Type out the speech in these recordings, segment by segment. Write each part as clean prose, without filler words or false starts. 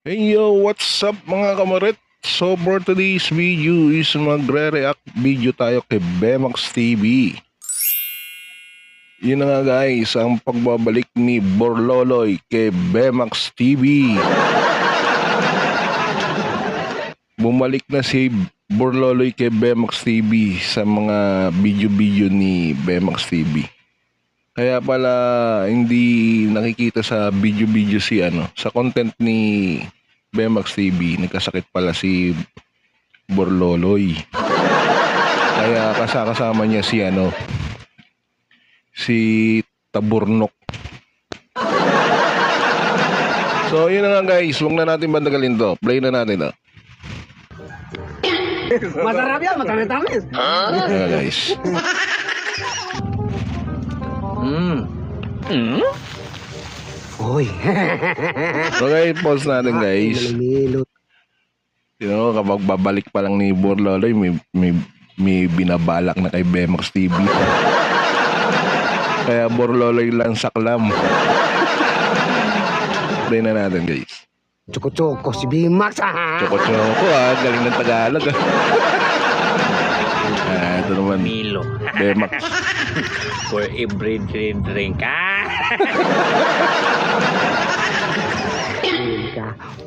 Hey yo, what's up mga kamaret? So for today's video is magre-react video tayo kay Bemax TV. Yun na nga guys, ang pagbabalik ni Borloloy kay Bemax TV. Bumalik na si Borloloy kay Bemax TV sa mga video-video ni Bemax TV. Kaya pala hindi nakikita sa video-video sa content ni Bemax TV, nagkasakit pala si Borloloy. Kaya kasama niya si Taburnok. So yun na nga guys, huwag na natin bandagalin to. Play na natin to. Masarap yan, matamis-tamis. Ayan guys. Uy. So guys, pause natin guys. Milot. Kapag babalik pa lang ni Borloloy, may binabalak na kay Bemax TV. Kaya Borloloy lang saklam. Play na natin guys. Choco-choco si Bemax. Choco-choco galing ng Tagalog ito naman Milo. Bemax. For every drink.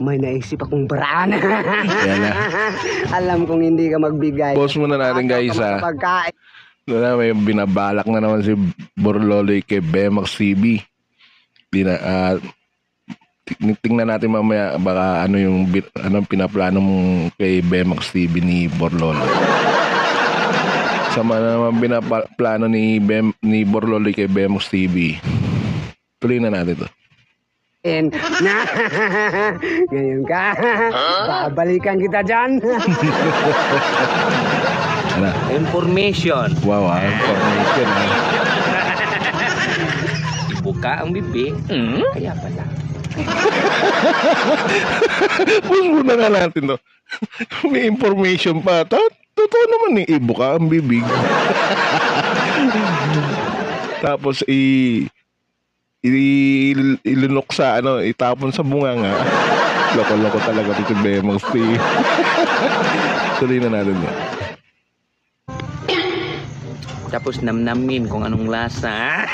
May naisip akong baraan. Yan na. Alam kong hindi ka magbigay. Pause muna natin guys Pagkain. May binabalak na naman si Borloloy kay Bemax TV. Tingnan natin mamaya baka yung pinaplano mong kay Bemax TV ni Borloloy. Sama na naman pinaplano ni Borloloy kay Bemax TV. Tuloy na natin to. Ngayon ka. Babalikan kita dyan. Ano? Information. Wow, information. Ibuka ang bibig. Kaya pala. Pause muna nga natin to. May information pa. Totoo naman ibuka ang bibig. Tapos ilunok sa itapon sa bunganga. Loko-loko talaga si Bemax TV. Tuloy na natin yan. Tapos namnamin kung anong lasa.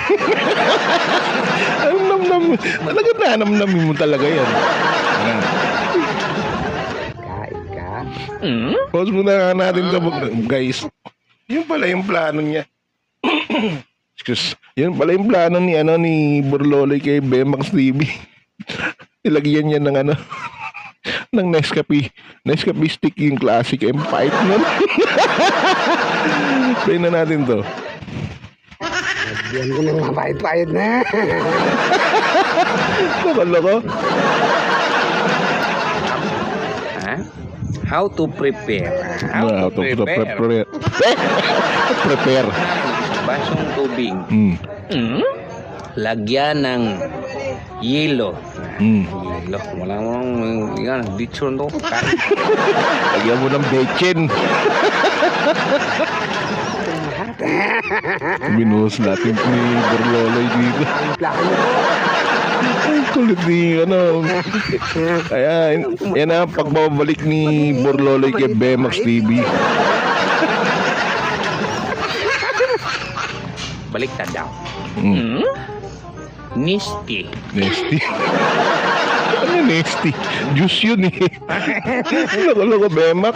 Anong namnamin? Talaga namnamin mo talaga yan. Kain ka. Pause muna nga natin to guys. Yun pala yung plano niya. Excuse. Yun pala yung plano ni Borloloy kay Bemax TV. Ilagyan niya ng ng Nescafe stick, yung classic M5 nun. Play na natin to. Lagyan ko ng mapait-pait na. Loko-loko. How to prepare. How to prepare. Prepare. Basong tubig. Lagyan ng yelo. Yelo. Wala mong yan. Ditson to. Lagyan mo ng bacon. Binuhos natin ni Borloloy dito. Ay, kulit ni Kaya yan na pagbabalik ni Borloloy kay Bemax TV. Baliktad daw. Nisty. Nasty. Ano nasty? Juice yun Loko-loko Bemax.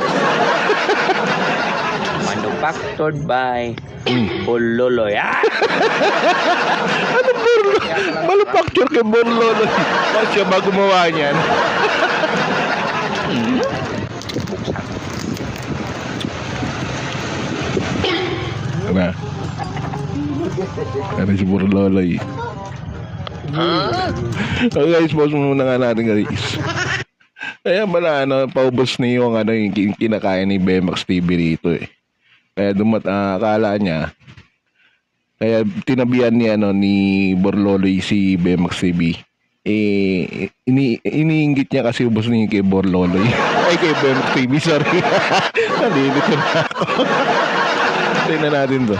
Manufactured by Borloloy. Ano Borloloy? Manufacture kay Borloloy. Bakit siya ba gumawa niyan? Ano? Ano si Borloloy? Okay guys, pause muna nga natin guys. Kaya pala paubos na yung kinakain ni Bemax TV dito Kaya akala niya, kaya tinabihan ni Borloloy si Bemax TV. Iniinggit niya kasi ubos na yung kay Borloloy. Ay, kay Bemax TV, sorry. Nalilito na ako. Tingnan natin to.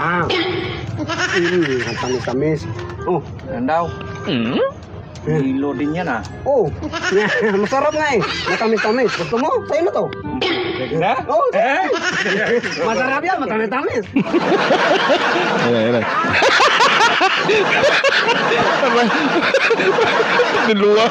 Ang tamis-tamis. Oh, Yan daw. Hilo din yan ah. Oh, masarap nga eh. Matamis-tamis. Gusto mo? Sa'yo na to. Na? Oh, masarap yan. Matamis-tamis. Ayan. Niluwa.